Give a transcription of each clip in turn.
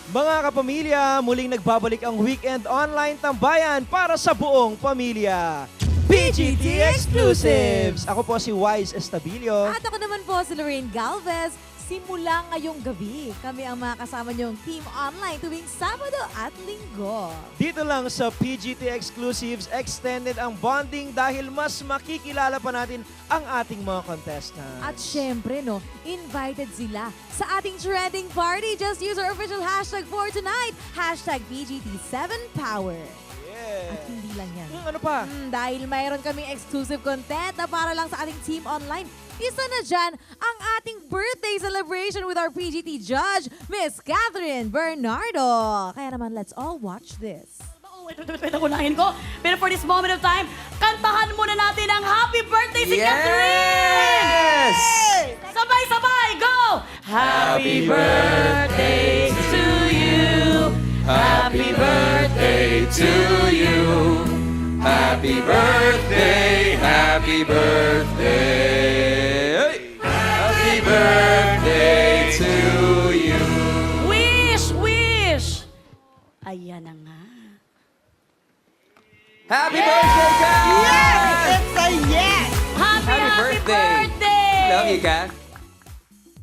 Mga kapamilya, muling nagbabalik ang weekend online tambayan para sa buong pamilya. PGT Exclusives! Ako po si Wise Estabilio. At ako naman po si Lorraine Galvez. Simula ngayong gabi, kami ang mga kasama niyong team online tuwing Sabado at Linggo. Dito lang sa PGT Exclusives, extended ang bonding dahil mas makikilala pa natin ang ating mga contestants. At syempre, no, invited sila sa ating trending party. Just use our official hashtag for tonight. Hashtag PGT7Power. At hindi lang yan. Ano pa? Dahil mayroon kaming exclusive content na para lang sa ating team online. Isa na dyan ang ating birthday celebration with our PGT judge, Miss Catherine Bernardo. Kaya naman, let's all watch this. Wait, unahin ko. Pero for this moment of time, kantahan muna natin ang happy birthday si Catherine! Sabay-sabay, go! Happy birthday to you. Happy birthday to you. Happy birthday, happy birthday. Happy birthday to you. Wish, wish! Ayan na nga. Happy birthday, Kat! It's a yes! Happy birthday! Love you, Kat.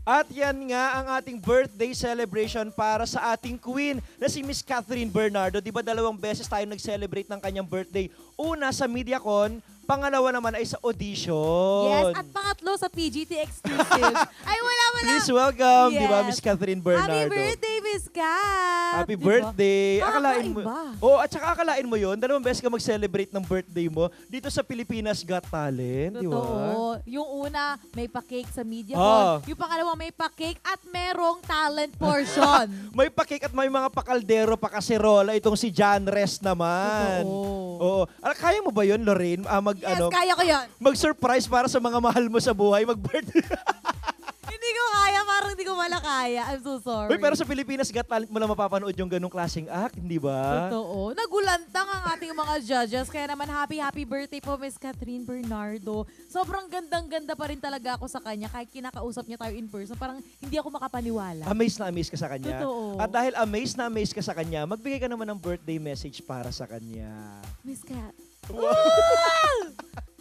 At yan nga ang ating birthday celebration para sa ating queen na si Miss Catherine Bernardo. Di ba 2 beses tayo nag-celebrate ng kanyang birthday? Una sa MediaCon, pangalawa naman ay sa audition. Yes, at pangatlo sa PGT Exclusive. Ay, wala. Please welcome, di ba, Yes. Miss Catherine Bernardo? Happy birthday, Miss Kat! Happy Di ba? birthday. Akalain mo. Kakaiba. Oh, at saka akalain mo 'yon, 2 beses ka mag-celebrate ng birthday mo dito sa Pilipinas Got Talent, di ba? Totoo. Yung una, may pa-cake sa media Ah. Yung pangalawa, may pa-cake at merong talent portion. May pakik at may mga pakaldero, pakaserola itong si John Rest naman. Totoo. Oo. Kaya mo ba 'yon, Lorraine? Yes, kaya ko yun. Mag-surprise para sa mga mahal mo sa buhay, mag-birthday. Hindi ko kaya, parang hindi ko malakaya. I'm so sorry. Uy, pero sa Pilipinas Got Talent mo lang mapapanood yung ganung klaseng act, hindi ba? Totoo. Nagulantang ang ating mga judges. Kaya naman, happy birthday po, Miss Catherine Bernardo. Sobrang gandang-ganda pa rin talaga ako sa kanya. Kahit kinakausap niya tayo in person, parang hindi ako makapaniwala. Amazed na amazed ka sa kanya. Totoo. At dahil amazed na amazed ka sa kanya, magbigay ka naman ng birthday message para sa kanya. Miss Cat.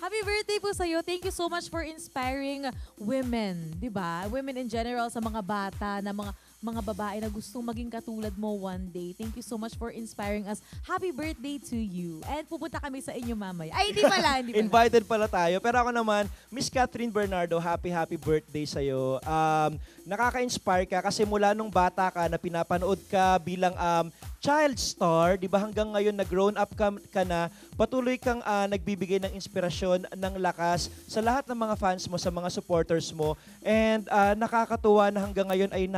Happy birthday po sa'yo. Thank you so much for inspiring women, di ba? Women in general, sa mga bata, na mga babae na gustong maging katulad mo one day. Thank you so much for inspiring us. Happy birthday to you. And pupunta kami sa inyo mamaya. Ay, hindi pala. Invited pala tayo. Pero ako naman, Miss Catherine Bernardo, happy birthday sa'yo. Nakaka-inspire ka kasi mula nung bata ka na pinapanood ka bilang child star, di ba hanggang ngayon na grown up ka na, patuloy kang nagbibigay ng inspirasyon, ng lakas sa lahat ng mga fans mo, sa mga supporters mo. And nakakatuwa na hanggang ngayon ay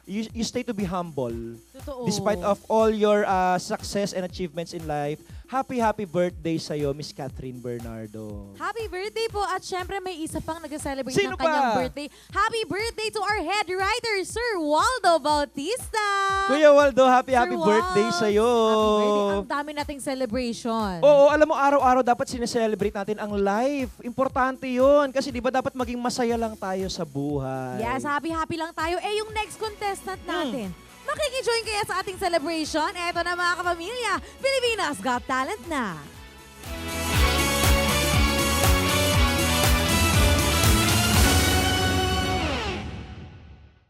you stay to be humble. Totoo. Despite of all your success and achievements in life, happy birthday sa'yo, Miss Catherine Bernardo. Happy birthday po. At syempre may isa pang nag-celebrate Sino ng kanyang pa? birthday. Happy birthday to our head writer, Sir Waldo Bautista. Kuya Waldo, happy Sir birthday Wal. sa'yo. Happy birthday. Ang dami nating celebration. Oo, alam mo, araw-araw dapat sineselebrate natin ang life. Importante yun. Kasi di ba dapat maging masaya lang tayo sa buhay. Yes, happy lang tayo. Eh, yung next contestant natin, makikijoin kaya sa ating celebration? Eto na mga kapamilya, Pilipinas Got Talent na.